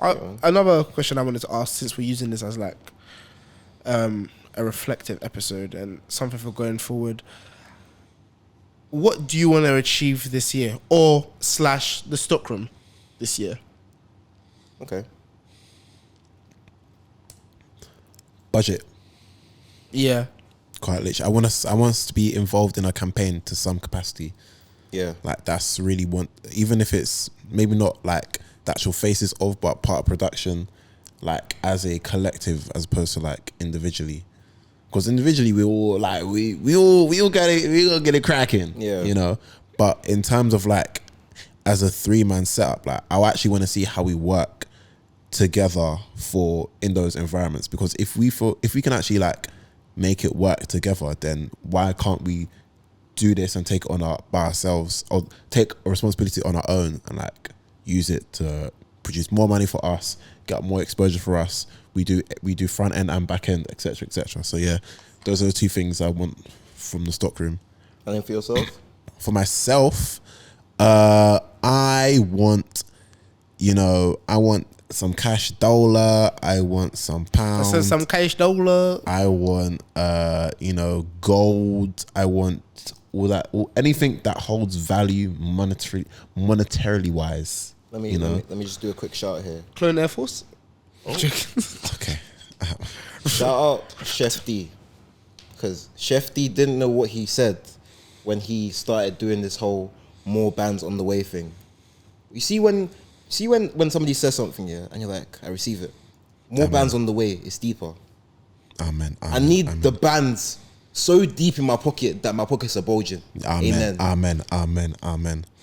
Another question I wanted to ask, since we're using this as like a reflective episode and something for going forward, what do you want to achieve this year, or / the stockroom this year? Okay. Budget. Yeah. Quite literally. I want us to be involved in a campaign to some capacity. Yeah. Like that's really even if it's maybe not like the actual faces of, but part of production, like as a collective as opposed to like individually. Because individually we all like we all get it cracking. Yeah. You know. But in terms of like as a 3-man setup, like I actually want to see how we work together in those environments. Because if we can actually like make it work together, then why can't we do this and take it on by ourselves, or take a responsibility on our own and like use it to produce more money for us, get more exposure for us. We do front end and back end, etc., etc. So yeah, those are the 2 things I want from the stockroom. And then for yourself? For myself, I want some cash dollar. I want some pounds. So some cash dollar. I want gold. I want all that, anything that holds value monetarily wise. Let me just do a quick shout here. Clone Air Force. Oh. Okay. Shout out Chef D, because Chef D didn't know what he said when he started doing this whole more bands on the way thing. You see when somebody says something, yeah, and you're like, I receive it. More bands on the way. It's deeper. Amen. I need the bands so deep in my pocket that my pockets are bulging. Amen.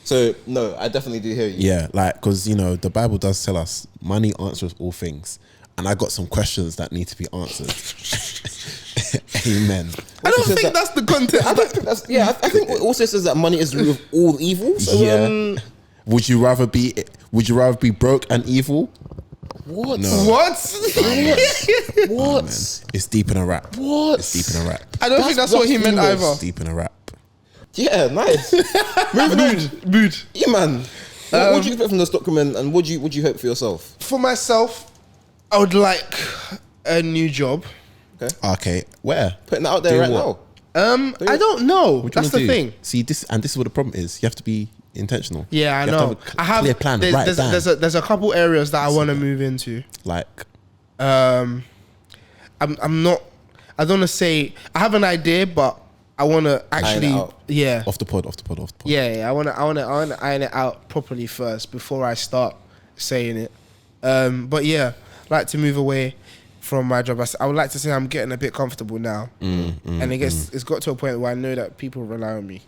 So no, I definitely do hear you. Yeah, like because the Bible does tell us money answers all things, and I got some questions that need to be answered. Amen. I don't think that's the context. I don't think that's. Yeah, I think it also says that money is the root of all evil. So, yeah. Would you rather be broke and evil? What? No. What? What? Oh, it's deep in a rap. What? It's deep in a rap. I don't think that's what he meant either. It's deep in a rap. Yeah, nice. Mood. Eman, what do you expect from the stockroom, and what do you hope for yourself? For myself, I would like a new job. Okay. Where? Putting that out there right now. I don't know. That's the thing. See, this is what the problem is. You have to be intentional. Yeah, I know. I have a clear plan. There's a couple areas that I want to move into. Like, I'm not. I don't want to say I have an idea, but I want to actually, off the pod. Yeah, I want to iron it out properly first before I start saying it. But yeah, I'd like to move away from my job. I would like to say I'm getting a bit comfortable now, and it's got to a point where I know that people rely on me.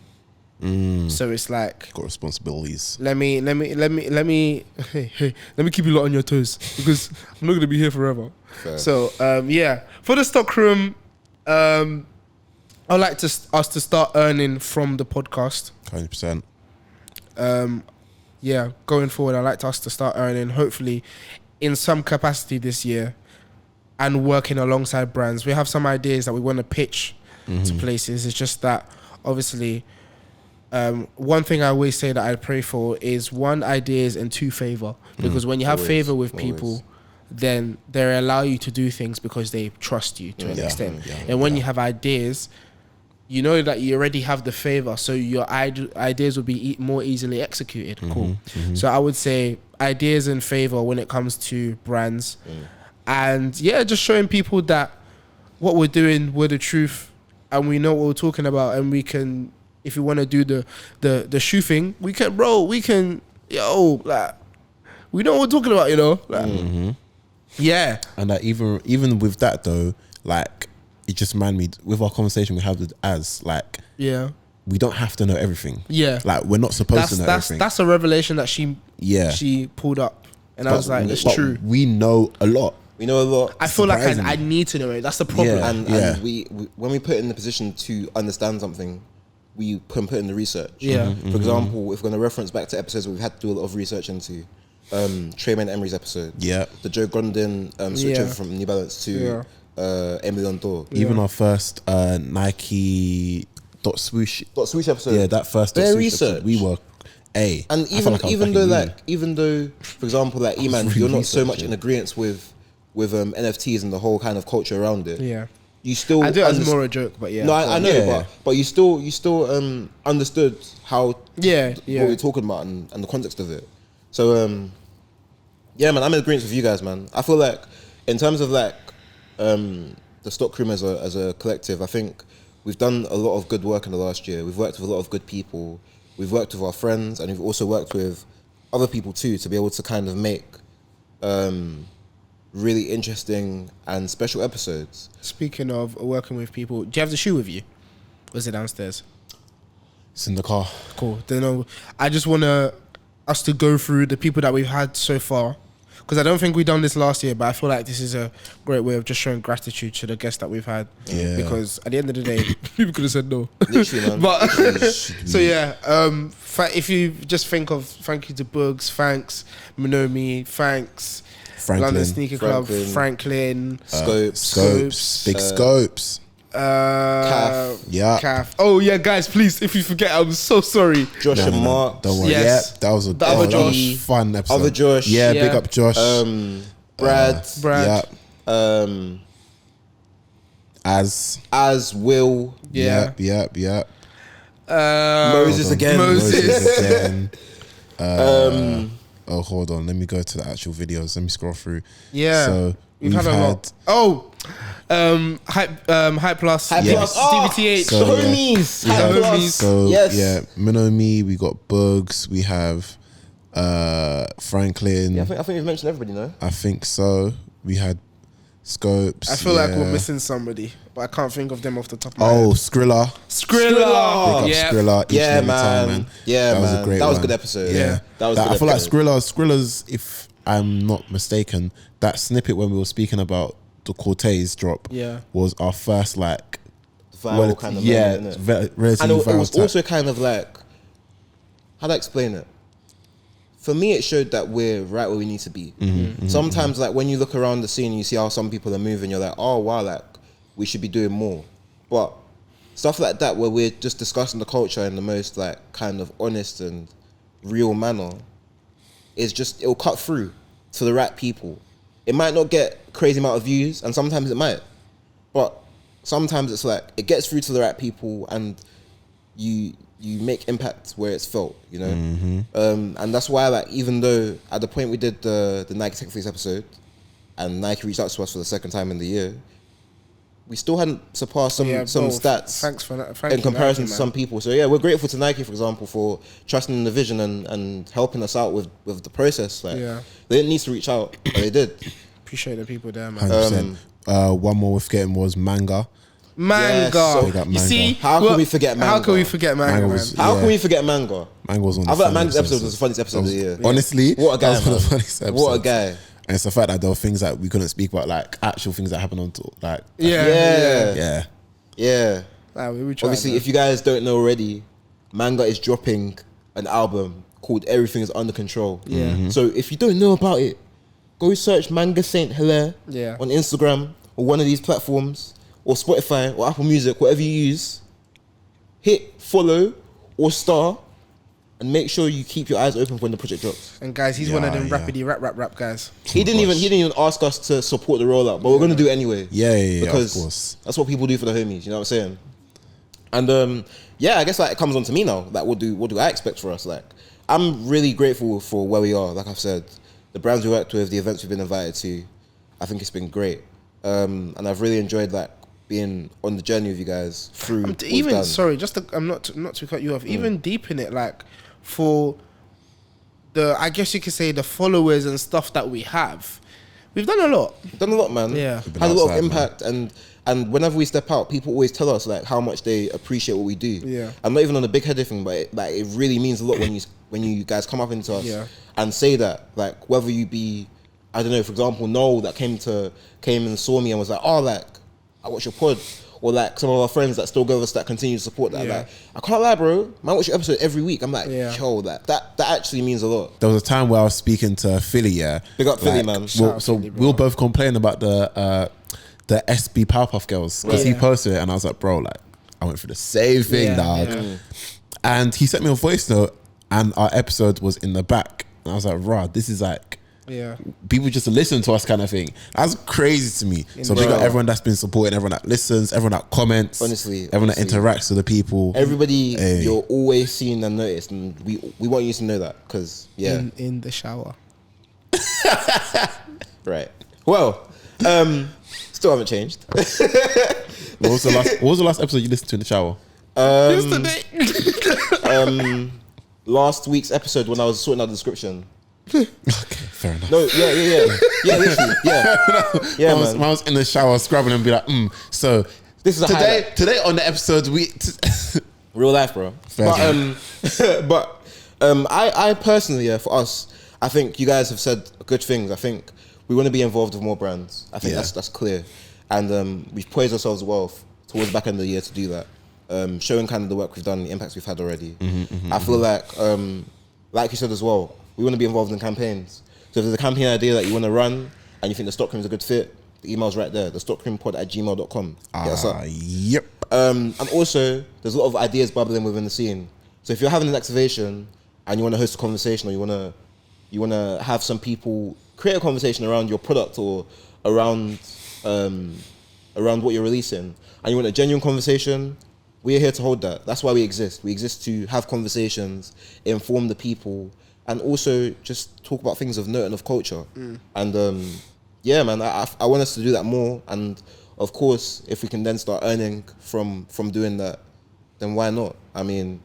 So it's like got responsibilities. Let me keep you lot on your toes, because I'm not gonna be here forever. Fair. So yeah, for the stockroom, I'd like us to start earning from the podcast. 100%. Yeah, going forward, I'd like us to start earning, hopefully, in some capacity this year, and working alongside brands. We have some ideas that we want to pitch to places. It's just that, obviously, one thing I always say that I pray for is 1, ideas, and 2, favor. Because when you have favor with people, then they allow you to do things because they trust you to an extent. And when you have ideas, you know that you already have the favor, so your ideas will be more easily executed. Cool. So I would say ideas and favor when it comes to brands. And yeah, just showing people that what we're doing, we're the truth, and we know what we're talking about, and we can, if you want to do the shoe thing, we can, bro, we can, like, we know what we're talking about, like, yeah. And that even with that though, like, it just reminded me, with our conversation we had with Az, like, we don't have to know everything. Yeah. Like, we're not supposed to know everything. That's a revelation that she pulled up. And I was like, it's true. We know a lot. We know a lot. I feel like I need to know it. That's the problem. And we when we put in the position to understand something, we can put in the research. Yeah. For example, if we're going to reference back to episodes where we've had to do a lot of research into, Tremaine Emery's episode. Yeah. The Joe Grondin switch over from New Balance to Emily on Tour. Even our first Nike dot swoosh episode. Yeah, that first research. We were A. And I felt even I was though back in uni. even though, for example, like Eman, really you're not so much researching. in agreement with NFTs and the whole kind of culture around it. Yeah. You still I do it as underst- more a joke, but yeah. No, I know, Yeah. but you still understood how Yeah, what yeah. we're talking about and the context of it. So yeah, man, I'm in agreement with you guys, man. I feel like in terms of like the Stockroom as a collective, I think we've done a lot of good work in the last year. We've worked with a lot of good people. We've worked with our friends, and we've also worked with other people too to be able to kind of make really interesting and special episodes. Speaking of working with people, do you have the shoe with you? Or is it downstairs? It's in the car. Cool. Then I just want us to go through the people that we've had so far. Because I don't think we've done this last year, but I feel like this is a great way of just showing gratitude to the guests that we've had. Yeah. Because at the end of the day, people could have said no. Literally, man. But so yeah, if you just think of thank you to Bugs, thanks Minomi, thanks Franklin. London Sneaker Club, Franklin, Scopes. Big Scopes. Calf. Yeah. Calf. Oh yeah, guys, please, if you forget, I'm so sorry. Josh No, and no, no. Mark. Don't worry. Yes. Yeah, that was The other that Josh. was fun episode. Other Josh. Yeah, Yeah. big up Josh. Brad. Brad. Yeah. As Will. Yeah. Yeah. Moses again. Moses. again. Oh, hold on. Let me go to the actual videos. Let me scroll through. Yeah. So We've had a lot. Oh, Hype Plus. Hype Yes. Plus. Oh, DVTH. So, the yeah. homies. We Hype have- Plus. So Yes. yeah, Minomi, we got Bugs, we have Franklin. Yeah, I think we've mentioned everybody, no? I think so. We had Scopes. I feel like we're yeah. missing somebody, but I can't think of them off the top of my Oh, head. Skrilla. Skrilla. Big up Yeah. Skrilla. Each Yeah, and every man. time, man. Yeah, that was man. a great That was a one. good episode. Yeah, That was a I good feel like episode. Skrilla's, if I'm not mistaken, that snippet when we were speaking about the Cortez drop, Yeah. was our first like Viral kind of yeah, moment, innit? relatively And it viral was type. also kind of like, how do I explain it? For me, it showed that we're right where we need to be. Sometimes, like when you look around the scene, you see how some people are moving. You're like, oh wow, like we should be doing more. But stuff like that, where we're just discussing the culture in the most like kind of honest and real manner, is just it'll cut through to the right people. It might not get crazy amount of views, and sometimes it might, but sometimes it's like it gets through to the right people, and you make impact where it's felt, you know. And that's why, like, even though at the point we did the Nike Tech Fleece episode, and Nike reached out to us for the second time in the year, we still hadn't surpassed some Yeah, bro, stats Thanks for that. Thank in you, comparison Nike, to some man. people. So yeah, we're grateful to Nike, for example, for trusting in the vision and helping us out with the process. Like, Yeah. they didn't need to reach out, but they did. Appreciate the people there, man. 100%. One more we're forgetting was Manga. Manga. so Big up You Manga. see? How can we forget How Manga? can we forget Manga, Manga man? was- How Yeah. can we forget Manga? Manga was on the I feel like funniest Manga's episode was episodes. the funniest episode of the year. Honestly, What a guy, that was one of the man. funniest episodes. What a guy. And it's the fact that there were things that we couldn't speak about, like actual things that happened on tour. Like, Yeah. yeah. Nah, we tried, Obviously, man. if you guys don't know already, Manga is dropping an album called Everything Is Under Control. Yeah. So if you don't know about it, go search Manga Saint Hilaire Yeah. on Instagram or one of these platforms, or Spotify or Apple Music, whatever you use. Hit follow or star, and make sure you keep your eyes open when the project drops. And guys, he's one of them Yeah. rapidy rap guys. He didn't even ask us to support the rollout, but we're gonna do it anyway. Yeah, Because of course. that's what people do for the homies. You know what I'm saying? And yeah, I guess like it comes on to me now. Like, what do I expect for us? Like, I'm really grateful for where we are. Like I've said, the brands we worked with, the events we've been invited to, I think it's been great. And I've really enjoyed like being on the journey with you guys through. what we've Even done. sorry, I'm not to cut you off. Even deep in it, like for the, I guess you could say the followers and stuff that we have, we've done a lot. Done a lot, man. Yeah. We've been Had a lot of outside, impact, and whenever we step out, people always tell us like how much they appreciate what we do. Yeah. I'm not even on the big headed thing, but it really means a lot when you guys come up into us Yeah. and say that, like, whether you be, I don't know, for example, Noel that came and saw me and was like, oh, like, I watch your pod. Or like some of our friends that still go with us that continue to support that. Yeah. Like, I can't lie, bro. Man, watch your episode every week. I'm like, Yeah. yo, that actually means a lot. There was a time where I was speaking to Philly, yeah. Big up Philly, man. Shout out So Philly, bro. we were both complaining about the SB Powerpuff Girls because he Yeah. posted it and I was like, bro, like I went through the same thing, Yeah, dog. yeah. And he sent me a voice note and our episode was in the back. And I was like, rah, this is like, Yeah. people just listen to us kind of thing. That's crazy to me. So big up everyone that's been supporting, everyone that listens, everyone that comments, everyone that interacts with the people. Everybody, you're always seen and noticed, and we want you to know that, because in the shower. Right. Well, still haven't changed. What was the last episode you listened to in the shower? Yesterday. Last week's episode when I was sorting out the description. Okay, fair enough. No, yeah, literally, yeah, I was in the shower scrubbing and be like, so this is a today on the episode real life, bro. But I personally, for us, I think you guys have said good things. I think we want to be involved with more brands. I think that's clear, and we've poised ourselves well towards the back end of the year to do that. Showing kind of the work we've done, the impacts we've had already. I feel like you said as well, we want to be involved in campaigns. So if there's a campaign idea that you want to run and you think the Stockroom is a good fit, the email's right there, thestockroompod@gmail.com. Yep. And also, there's a lot of ideas bubbling within the scene. So if you're having an activation and you want to host a conversation, or you want to have some people create a conversation around your product or around what you're releasing, and you want a genuine conversation, we're here to hold that. That's why we exist. We exist to have conversations, inform the people, and also just talk about things of note and of culture. And yeah, man, I want us to do that more. And of course, if we can then start earning from doing that, then why not? I mean,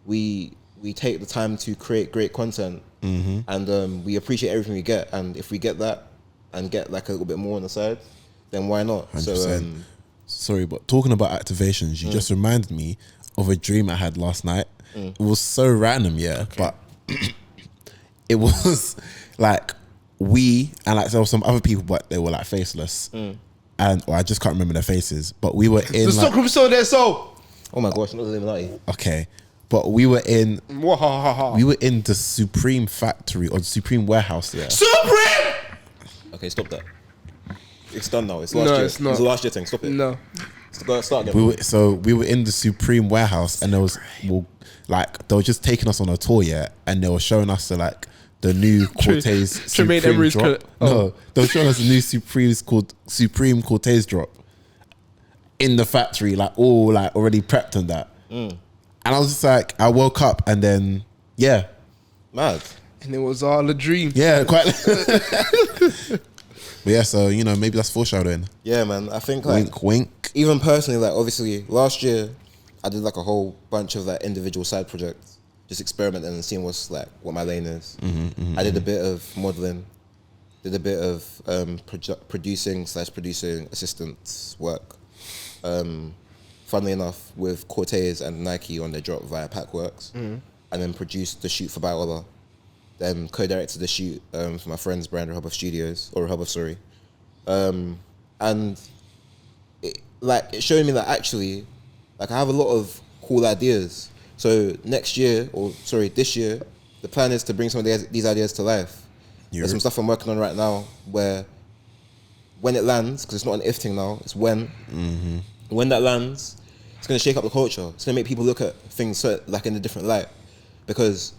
we take the time to create great content, and we appreciate everything we get. And if we get that and get like a little bit more on the side, then why not? 100%. So sorry, but talking about activations, you just reminded me of a dream I had last night. It was so random, but it was like we and like there were some other people, but they were like faceless, and I just can't remember their faces. But we were in The Stockroom sold their soul. oh my gosh, not the Illuminati. Okay, but we were in the Supreme factory or the Supreme warehouse there. Supreme. Okay, stop that. It's done now. It's last year. It's not. It's the last year thing. Stop it. No. Start again. We were in the Supreme warehouse, and there was they were just taking us on a tour, and they were showing us the new Cortez Supreme drop. No, they were showing us the new Supreme Cortez drop in the factory, all already prepped and that. And I was just like, I woke up and then mad. And it was all a dream. Yeah, quite. But yeah, so maybe that's foreshadowing. Yeah, man. I think wink, wink. Even personally, obviously last year I did a whole bunch of individual side projects, just experimenting and seeing what my lane is. I did a bit of modeling, did a bit of producing assistant work. Funnily enough, with Cortez and Nike on their drop via Packworks, and then produced the shoot for Bolu. Then co-directed the shoot for my friend's brand, Rehoboth Studios, or Rehoboth, sorry. And it showed me that actually, I have a lot of cool ideas. So this year, the plan is to bring some of these ideas to life. There's some stuff I'm working on right now where when it lands, because it's not an if thing now, it's when. When that lands, it's going to shake up the culture. It's going to make people look at things in a different light. Because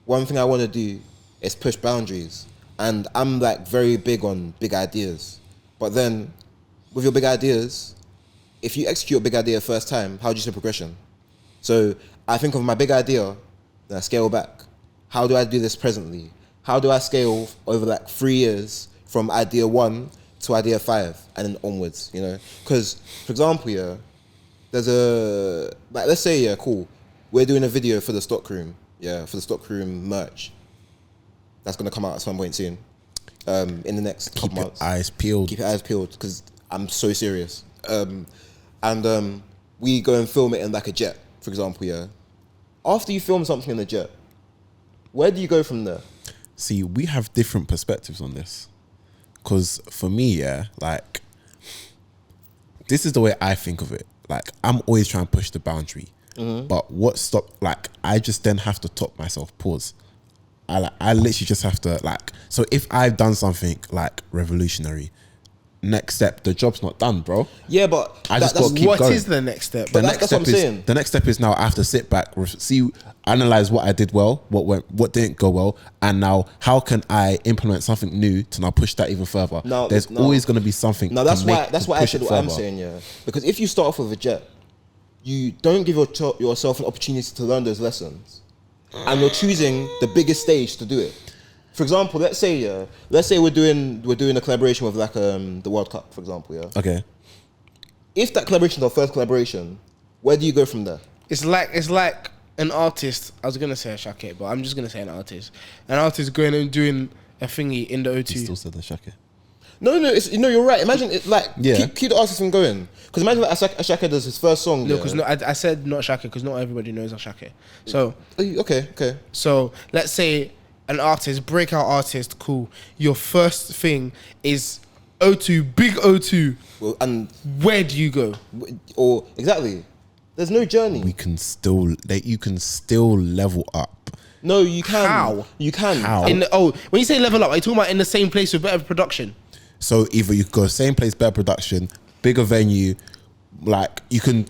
one thing I want to do is push boundaries, and I'm very big on big ideas. But then, with your big ideas, if you execute a big idea first time, how do you see progression? So I think of my big idea, then I scale back. How do I do this presently? How do I scale over 3 years from idea 1 to idea 5 and then onwards? Because for example, there's let's say cool, we're doing a video for the Stockroom. For the Stockroom merch. That's going to come out at some point soon. In the next couple months. Keep your eyes peeled. Keep your eyes peeled, because I'm so serious. And we go and film it in a jet, for example, After you film something in a jet, where do you go from there? See, we have different perspectives on this. Because for me, this is the way I think of it. I'm always trying to push the boundary. But what stop? I just then have to top myself. Pause. I literally just have to so if I've done something revolutionary, next step, the job's not done, bro. Yeah, but I just gotta keep What going. is the next step? But that's what I'm saying. The next step is now I have to sit back, analyze what I did well, what didn't go well, and now how can I implement something new to now push that even further. There's always going to be something. No, that's why I said what I'm saying. Yeah, because if you start off with a jet, you don't give yourself an opportunity to learn those lessons, and you're choosing the biggest stage to do it. For example, let's say we're doing a collaboration with like the World Cup, for example. Yeah. Okay. If that collaboration is our first collaboration, where do you go from there? It's like an artist. I was gonna say a Shake, but I'm just gonna say an artist. An artist going and doing a thingy in the O2. You still said the Shake. No, you're right. Imagine it like Yeah. keep the artist from going. Because imagine like Ashaka does his first song. No, because I said not Shake because not everybody knows Ashake. So Okay. So let's say an artist, breakout artist, cool. Your first thing is O2, big O2. Well, and Where do you go? or exactly, there's no journey. You can still level up. No, you can. How? You can. How? When you say level up, are you talking about in the same place with better production? So either you go same place, better production, bigger venue, like you can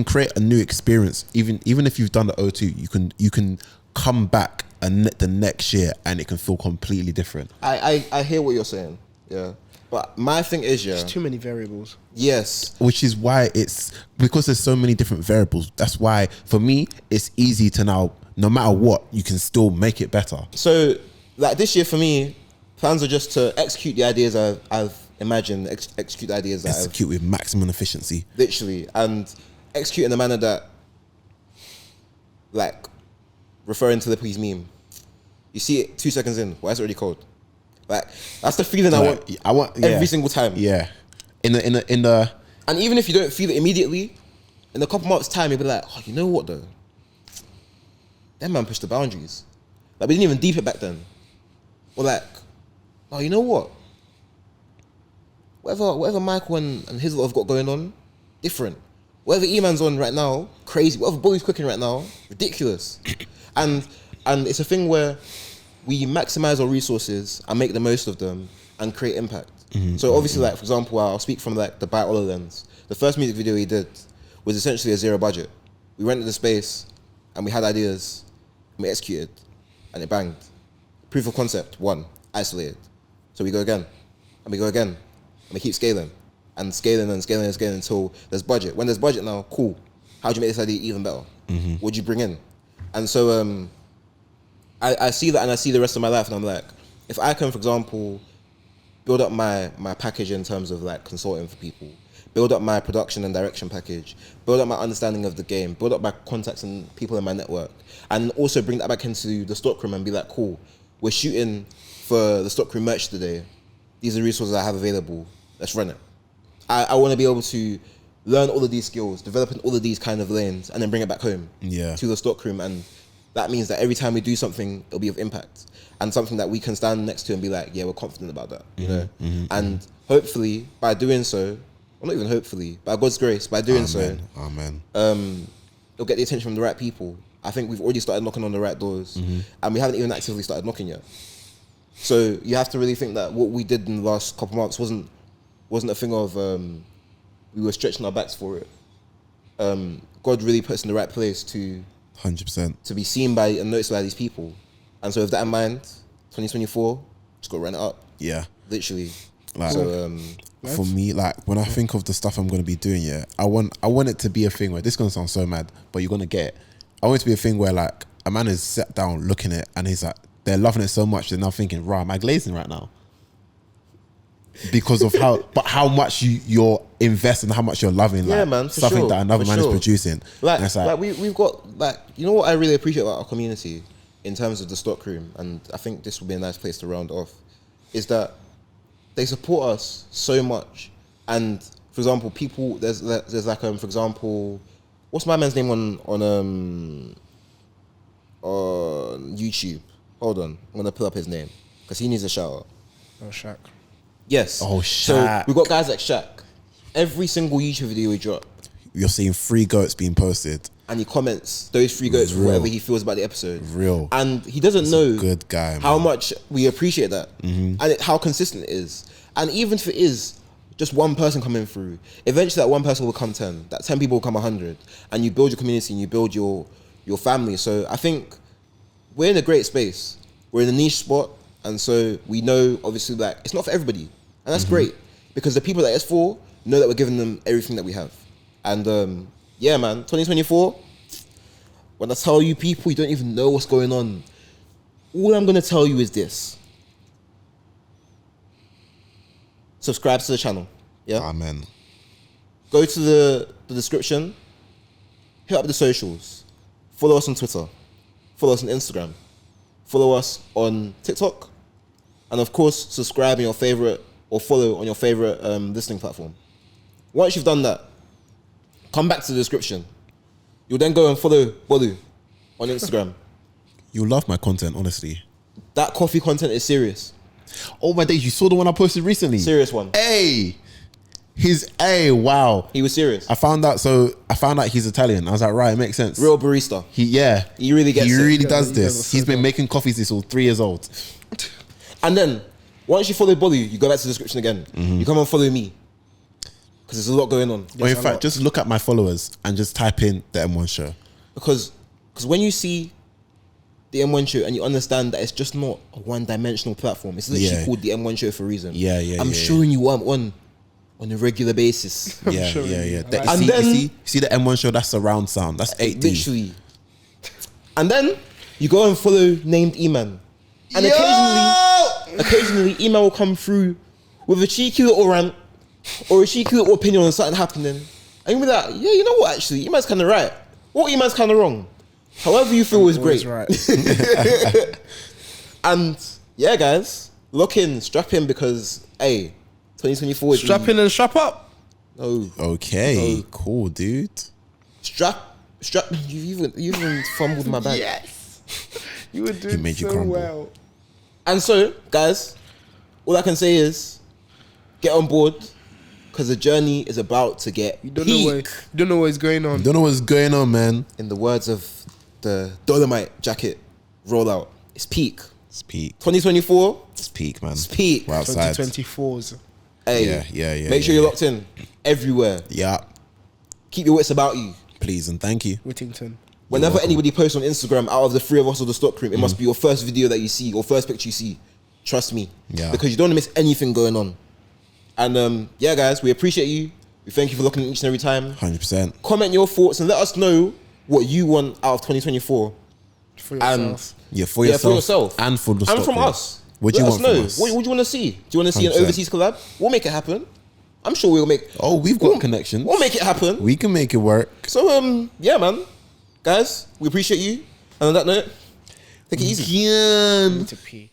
create a new experience. Even if you've done the O2, you can come back the next year and it can feel completely different. I hear what you're saying. Yeah, but my thing is There's too many variables. Yes. Which is why it's because there's so many different variables. That's why for me it's easy to now, no matter what, you can still make it better. So like this year for me, plans are just to execute the ideas I've imagined, execute the ideas that Execute with maximum efficiency. literally, and execute in a manner that, like, referring to the please meme. You see it 2 seconds in, why is it already cold? Like, that's the feeling I want every single time. Yeah. In the And even if you don't feel it immediately, in a couple months' time, you'll be like, oh, you know what though? That man pushed the boundaries. Like, we didn't even deep it back then. Or like, oh, you know what? Whatever Michael and his lot have got going on, different. Whatever Eman's on right now, crazy. Whatever Bolu's cooking right now, ridiculous. And it's a thing where we maximize our resources and make the most of them and create impact. So obviously, like, for example, I'll speak from like the By Ola lens. The first music video we did was essentially a zero budget. We rented the space and we had ideas and we executed and it banged. Proof of concept, 1, isolated. So we go again and we go again and we keep scaling and scaling and scaling and scaling until there's budget. When there's budget now, cool. How do you make this idea even better? What do you bring in? And so I see that and I see the rest of my life and I'm like, if I can, for example, build up my package in terms of like consulting for people, build up my production and direction package, build up my understanding of the game, build up my contacts and people in my network, and also bring that back into the stockroom and be like, cool, we're shooting for the stockroom merch today. These are the resources I have available. Let's run it. I want to be able to learn all of these skills, develop in all of these kind of lanes, and then bring it back home to the stockroom. And that means that every time we do something, it'll be of impact and something that we can stand next to and be like, yeah, we're confident about that, you know? And hopefully, by doing so, well, not even hopefully, by God's grace, by doing Amen. it'll get the attention from the right people. I think we've already started knocking on the right doors, and we haven't even actively started knocking yet. So you have to really think that what we did in the last couple of months wasn't a thing of we were stretching our backs for it. God really put us in the right place to 100% to be seen by and noticed by these people. And so with that in mind, 2024, just got to run it up. Yeah. Literally. Like, so for me, like when I think of the stuff I'm going to be doing, I want it to be a thing where, this is going to sound so mad, but you're going to get it. I want it to be a thing where like a man is sat down looking at it and he's like, they're loving it so much, they're now thinking, rah, am I glazing right now? Because of how much you're investing, how much you're loving, like, man, for something sure, that another for man sure. is producing. like, and it's like we've got, like, you know what I really appreciate about our community in terms of the stockroom, and I think this would be a nice place to round off, is that they support us so much. And for example, people, there's like for example, what's my man's name on YouTube? Hold on, I'm gonna pull up his name because he needs a shout out. Oh, Shaq. Yes. Oh, So Shaq. we've got guys like Shaq. Every single YouTube video we drop, You're seeing 3 goats being posted. and he comments those 3 goats for Real. whatever he feels about the episode. Real. And he doesn't know Good guy, how man. much we appreciate that and how consistent it is. And even if it is just one person coming through. Eventually that one person will become 10. That 10 people will become 100. And you build your community and you build your family. So I think we're in a great space. We're in a niche spot. And so we know, obviously, that it's not for everybody. And that's great. Because the people that it's for know that we're giving them everything that we have. And yeah, man, 2024, when I tell you people, you don't even know what's going on. All I'm going to tell you is this. Subscribe to the channel. Yeah. Amen. Go to the description. Hit up the socials. Follow us on Twitter. Follow us on Instagram. Follow us on TikTok. And of course, subscribe on your favorite or follow on your favorite listening platform. Once you've done that, come back to the description. You'll then go and follow Bolu on Instagram. You love my content, honestly. That coffee content is serious. Oh my days, you saw the one I posted recently? Serious one. Hey! Wow. He was serious. I found out he's Italian. I was like, right, it makes sense. Real barista. He really gets it. He really does this. He's been making coffees since he was 3 years old. And then, once you follow Bolu, you go back to the description again. You come and follow me. Because there's a lot going on. Or in fact, just look at my followers and just type in the M1 show. Because when you see the M1 show and you understand that it's just not a one-dimensional platform. It's literally called the M1 show for a reason. I'm showing you what I'm on a regular basis. Yeah. And then you see the M1 show, that's surround sound. That's 8D. Literally. And then you go and follow named Eman. And occasionally Eman will come through with a cheeky little rant or a cheeky little opinion on something happening. And you'll be like, yeah, you know what, actually, Eman's kind of right. Or Eman's kind of wrong. However you feel is great. Right. And yeah, guys, lock in, strap in, because, hey, 2024 is... Strap in and strap up. No. Okay, cool, dude. Strap, you even fumbled my bag. Yes. You were doing made you so crumble. well. And so, guys, all I can say is get on board, because the journey is about to get You don't know what's going on. Don't know what's going on, man. In the words of the Dolomite jacket rollout, it's peak. It's peak. 2024, It's peak, man. it's peak. We're outside. 2024s. Hey, Yeah. make sure you're locked in everywhere. Yeah. Keep your wits about you. Please and thank you. Whittington. Whenever anybody posts on Instagram out of the three of us or the Stockroom, it must be your first video that you see or first picture you see. Trust me. Yeah. Because you don't want to miss anything going on. And yeah, guys, we appreciate you. We thank you for looking each and every time. 100%. Comment your thoughts and let us know what you want out of 2024. For yourself. For yourself. And for the And from Stockroom. us. What do you Let want us know. from us? What do you want to see? Do you want to see an 100%. overseas collab? We'll make it happen. I'm sure we'll make... Oh, we've got connections. We'll make it happen. We can make it work. So, yeah, man. Guys, we appreciate you. And on that note, take it easy. I need to pee.